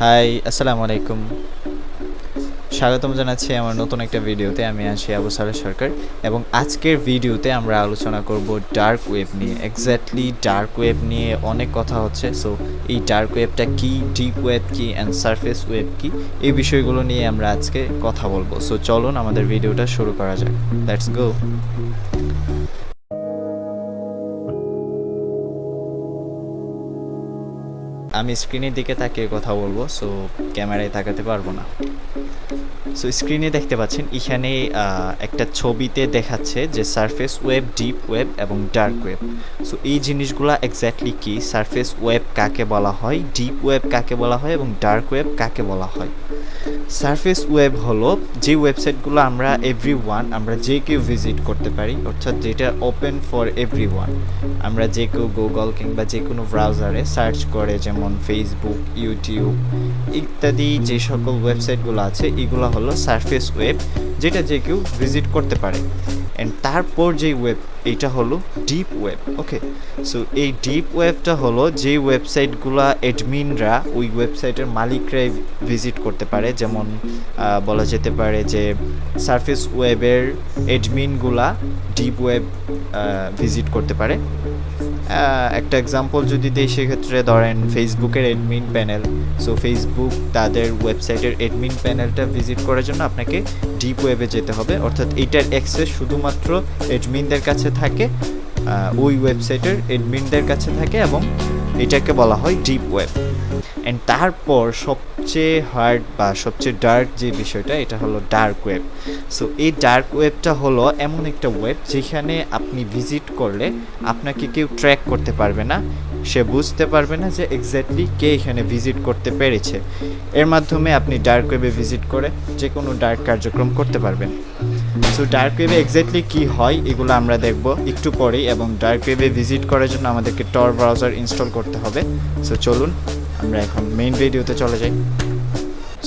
High, আসসালামু আলাইকুম। স্বাগতম জানাচ্ছি আমার নতুন একটা ভিডিওতে। আমি আছি আবু সালাহ সরকার এবং আজকের ভিডিওতে আমরা আলোচনা করব ডার্ক ওয়েব নিয়ে। এক্স্যাক্টলি ডার্ক ওয়েব নিয়ে অনেক কথা হচ্ছে। সো এই ডার্ক ওয়েবটা কী, ডিপ ওয়েব কী অ্যান্ড সারফেস ওয়েব কী, এই বিষয়গুলো নিয়ে আমরা আজকে কথা বলবো। সো চলুন আমাদের ভিডিওটা শুরু করা যাক। Let's go. আমি স্ক্রিনের দিকে তাকিয়ে কথা বলবো, সো ক্যামেরায় তাকাতে পারবো না। সো স্ক্রিনে দেখতে পাচ্ছেন এখানে একটা ছবিতে দেখাচ্ছে যে সারফেস ওয়েব, ডিপ ওয়েব এবং ডার্ক ওয়েব। সো এই জিনিসগুলো এক্স্যাক্টলি কি, সারফেস ওয়েব কাকে বলা হয়, ডিপ ওয়েব কাকে বলা হয় এবং ডার্ক ওয়েব কাকে বলা হয়। সারফেস ওয়েব হলো যে ওয়েবসাইটগুলো আমরা যে কেউ ভিজিট করতে পারি, অর্থাৎ যেটা ওপেন ফর এভরিওয়ান। আমরা যে কেউ গুগল কিংবা যে কোনো ব্রাউজারে সার্চ করে, যেমন ফেসবুক, ইউটিউব ইত্যাদি যে সকল ওয়েবসাইটগুলো আছে, এগুলো হলো সারফেস ওয়েব, যেটা যে কেউ ভিজিট করতে পারে। অ্যান্ড তারপর যেই ওয়েব, এইটা হলো ডিপ ওয়েব। ওকে, সো এই ডিপ ওয়েবটা হলো যে ওয়েবসাইটগুলো অ্যাডমিনরা, ওই ওয়েবসাইটের মালিকরাই ভিজিট করতে পারে। যেমন বলা যেতে পারে যে সারফেস ওয়েবের অ্যাডমিনগুলা ডিপ ওয়েব ভিজিট করতে পারে। একটা এক্সাম্পল যদি দিই, সেক্ষেত্রে ধরেন ফেসবুকের অ্যাডমিন প্যানেল। সো ফেসবুক তাদের ওয়েবসাইটের অ্যাডমিন প্যানেলটা ভিজিট করার জন্য আপনাকে ডিপ ওয়েবে যেতে হবে, অর্থাৎ এইটার অ্যাক্সেস শুধুমাত্র অ্যাডমিনদের কাছে থাকে, ওই ওয়েবসাইটের অ্যাডমিনদের কাছে থাকে, এবং এটাকে বলা হয় ডিপ ওয়েব। অ্যান্ড তারপর সবচেয়ে হার্ড বা সবচেয়ে ডার্ক যে বিষয়টা, এটা হলো ডার্ক ওয়েব। সো এই ডার্ক ওয়েবটা হলো এমন একটা ওয়েব যেখানে আপনি ভিজিট করলে আপনাকে কেউ ট্র্যাক করতে পারবে না, সে বুঝতে পারবে না যে এক্স্যাক্টলি কে এখানে ভিজিট করতে পেরেছে। এর মাধ্যমে আপনি ডার্ক ওয়েবে ভিজিট করে যে কোনো ডার্ক কার্যক্রম করতে পারবেন। সো ডার্ক ওয়েবে এক্স্যাক্টলি কী হয় এগুলো আমরা দেখব একটু পরেই, এবং ডার্ক ওয়েবে ভিজিট করার জন্য আমাদেরকে টর ব্রাউজার ইনস্টল করতে হবে। সো চলুন আমরা এখন মেইন ভিডিওতে চলে যাই।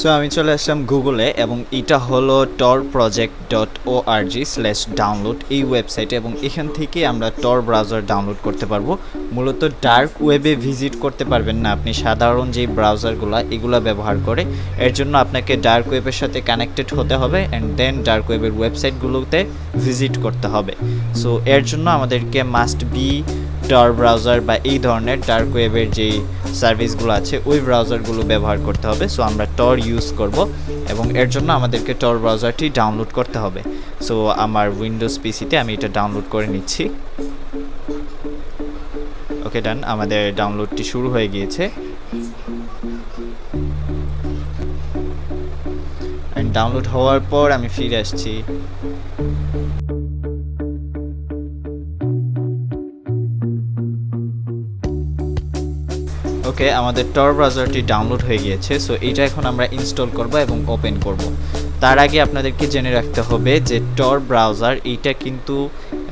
সো আমি চলে আসলাম গুগলে, এবং এটা হলো torproject.org/download এই ওয়েবসাইটে, এবং এখান থেকে আমরা টর ব্রাউজার ডাউনলোড করতে পারবো। মূলত ডার্ক ওয়েবে ভিজিট করতে পারবেন না আপনি সাধারণ যেই ব্রাউজারগুলো, এগুলো ব্যবহার করে। এর জন্য আপনাকে ডার্ক ওয়েবের সাথে কানেক্টেড হতে হবে, অ্যান্ড দেন ডার্ক ওয়েবের ওয়েবসাইটগুলোতে ভিজিট করতে হবে। সো এর জন্য আমাদেরকে মাস্ট বি টর ব্রাউজার বা এই ধরনের ডার্ক ওয়েবের যেই সার্ভিসগুলো আছে ওই ব্রাউজারগুলো ব্যবহার করতে হবে। সো আমরা টর ইউজ করব, এবং এর জন্য আমাদেরকে টর ব্রাউজারটি ডাউনলোড করতে হবে। সো আমার উইন্ডোজ পিসিতে আমি এটা ডাউনলোড করে নিচ্ছি। ওকে, ডান। আমাদের ডাউনলোডটি শুরু হয়ে গিয়েছে, অ্যান্ড ডাউনলোড হওয়ার পর আমি ফিরে আসছি। ওকে, আমাদের টর ব্রাউজারটি ডাউনলোড হয়ে গিয়েছে। সো এইটা এখন আমরা ইনস্টল করব এবং ওপেন করব। তার আগে আপনাদেরকে জেনে রাখতে হবে যে টর ব্রাউজার এইটা কিন্তু,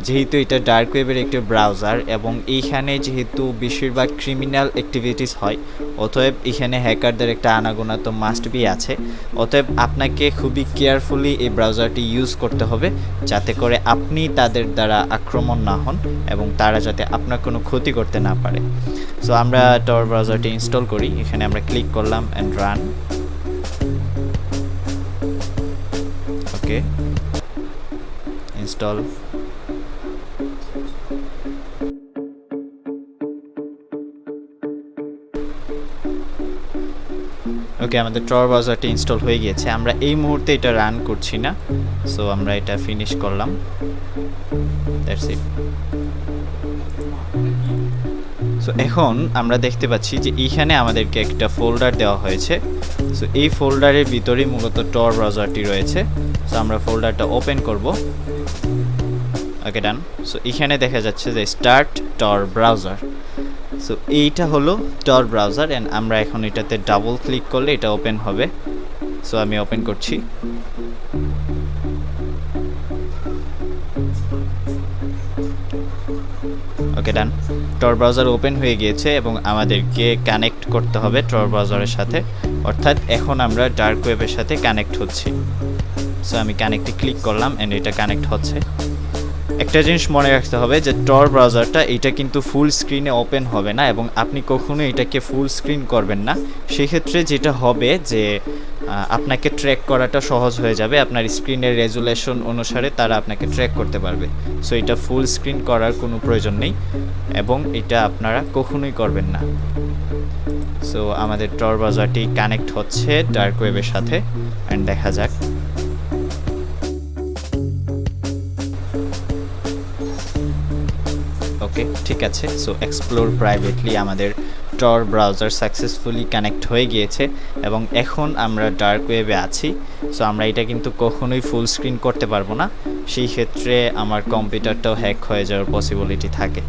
যেহেতু এটা ডার্ক ওয়েবের একটি ব্রাউজার, এবং এইখানে যেহেতু বেশিরভাগ ক্রিমিনাল অ্যাক্টিভিটিস হয়, অতএব এখানে হ্যাকারদের একটা আনাগোনা তো মাস্ট বি আছে। অতএব আপনাকে খুবই কেয়ারফুলি এই ব্রাউজারটি ইউজ করতে হবে, যাতে করে আপনি তাদের দ্বারা আক্রমণ না হন এবং তারা যাতে আপনার কোনো ক্ষতি করতে না পারে। সো আমরা টর ব্রাউজারটি ইনস্টল করি। এখানে আমরা ক্লিক করলাম and run. Okay, install. Okay, আমাদের টর ব্রাউজারটি ইনস্টল হয়ে গিয়েছে। আমরা এই মুহূর্তে এটা রান করছি না, সো আমরা এটা ফিনিশ করলাম। That's it. সো এখন আমরা দেখতে পাচ্ছি যে এইখানে আমাদেরকে একটা ফোল্ডার দেওয়া হয়েছে। সো এই ফোল্ডারের ভিতরেই মূলত টর ব্রাউজারটি রয়েছে। সো আমরা ফোল্ডারটা ওপেন করব। ওকে, ডান। সো এখানে দেখা যাচ্ছে যে স্টার্ট টর ব্রাউজার। সো এইটা হলো টর ব্রাউজার, অ্যান্ড আমরা এখন এটাতে ডাবল ক্লিক করলে এটা ওপেন হবে। সো আমি ওপেন করছি। ওকে, ডান। টর ব্রাউজার ওপেন হয়ে গিয়েছে, এবং আমাদেরকে কানেক্ট করতে হবে টর ব্রাউজারের সাথে, অর্থাৎ এখন আমরা ডার্ক ওয়েবের সাথে কানেক্ট হচ্ছি। সো আমি কানেক্টে ক্লিক করলাম, অ্যান্ড এটা কানেক্ট হচ্ছে। একটা জিনিস মনে রাখতে হবে যে টর ব্রাউজারটা এটা কিন্তু ফুল স্ক্রিনে ওপেন হবে না এবং আপনি কখনো এটাকে ফুল স্ক্রিন করবেন না। সেক্ষেত্রে যেটা হবে যে আপনাকে ট্র্যাক করাটা সহজ হয়ে যাবে, আপনার স্ক্রিনের রেজুলেশন অনুসারে তারা আপনাকে ট্র্যাক করতে পারবে। সো এটা ফুল স্ক্রিন করার কোনো প্রয়োজন নেই এবং এটা আপনারা কখনোই করবেন না। সো আমাদের টর ব্রাউজারটি কানেক্ট হচ্ছে ডার্ক ওয়েবের সাথে, অ্যান্ড দেখা যাক। ওকে, ঠিক আছে। সো এক্সপ্লোর প্রাইভেটলি আমাদের টর ব্রাউজার সাকসেসফুলি কানেক্ট হয়ে গিয়েছে এবং এখন আমরা ডার্ক ওয়েবে আছি। সো আমরা এটা কিন্তু কখনোই ফুল স্ক্রিন করতে পারবো না, সেই ক্ষেত্রে আমার কম্পিউটারটাও হ্যাক হয়ে যাওয়ার পসিবিলিটি থাকে।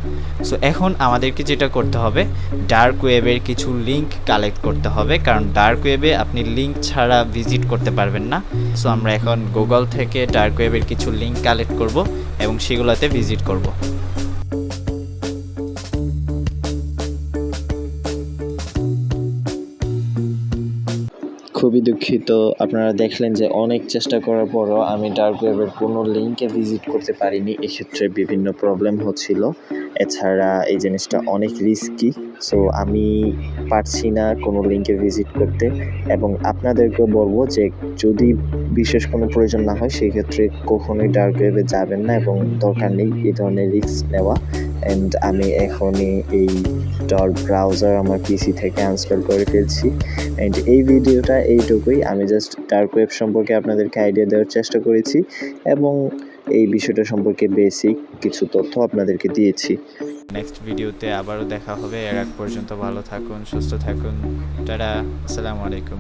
সো এখন আমাদেরকে যেটা করতে হবে, ডার্ক ওয়েবের কিছু লিঙ্ক কালেক্ট করতে হবে, কারণ ডার্ক ওয়েবে আপনি লিঙ্ক ছাড়া ভিজিট করতে পারবেন না। সো আমরা এখন গুগল থেকে ডার্ক ওয়েবের কিছু লিঙ্ক কালেক্ট করব এবং সেগুলোতে ভিজিট করব। খুবই দুঃখিত, আপনারা দেখলেন যে অনেক চেষ্টা করার পরও আমি ডার্ক ওয়েবের কোনো লিঙ্কে ভিজিট করতে পারিনি। এক্ষেত্রে বিভিন্ন প্রবলেম হচ্ছিল। এছাড়া এই জিনিসটা অনেক রিস্কি, সো আমি পারছি না কোনো লিঙ্কে ভিজিট করতে। এবং আপনাদেরকেও বলবো যে যদি বিশেষ কোনো প্রয়োজন না হয় সেই ক্ষেত্রে কখনোই ডার্ক ওয়েবে যাবেন না এবং দরকার নেই এই ধরনের রিস্ক নেওয়া। অ্যান্ড আমি এখনই এই টর ব্রাউজার আমার পিসি থেকে ইনস্টল করে ফেলছি। অ্যান্ড এই ভিডিওটা এইটুকুই, আমি জাস্ট ডার্ক ওয়েব সম্পর্কে আপনাদেরকে আইডিয়া দেওয়ার চেষ্টা করেছি এবং এই বিষয়টা সম্পর্কে বেসিক কিছু তথ্য আপনাদেরকে দিয়েছি। নেক্সট ভিডিওতে আবারও দেখা হবে। এর আগ পর্যন্ত ভালো থাকুন, সুস্থ থাকুন। টাটা, আসসালামু আলাইকুম।